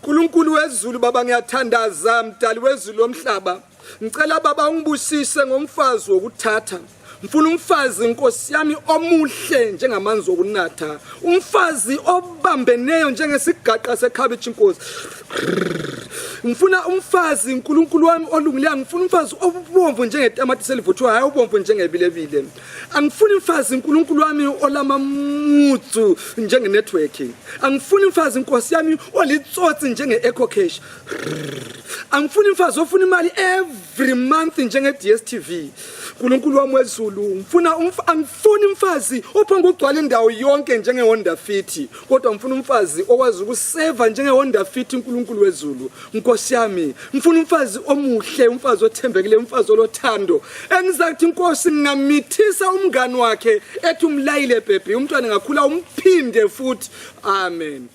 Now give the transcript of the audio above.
uNkulunkulu wezulu baba ngiyathandaza mdali wezulu omhlaba ngicela baba ungibusise ngomfazi wokuthatha ngifuna umfazi inkosi yami omuhle njengamanzi okunatha umfazi obambeneyo njengesigaqa sekhabitshi inkosi ngifuna umfazi uNkulunkulu wami olungileyo ngifuna umfazi obomvu njengetamati selivuthwa hayi ubomvu njengebilebile angifuni umfazi uNkulunkulu wami olamamutsu njengenetworking angifuni umfazi inkosi yami olitsotsi njenge-eco cash angifuni umfazi ofuna imali every month njenge-DSTV uNkulunkulu wami wezulu angifuni umfazi ophanga ugcwala indawo yonke njenge-Honda Fit kodwa ngifuna umfazi okwazi ukuseva njenge-Honda Fit uNkulunkulu wezulu Nkosi yami ngifuna umfazi omuhle umfazi othembekile umfazi olothando engizathi inkosi ngamithisa umngani wakhe ethi umlayile bhebi umntwana ngakhula umphinde futhi amen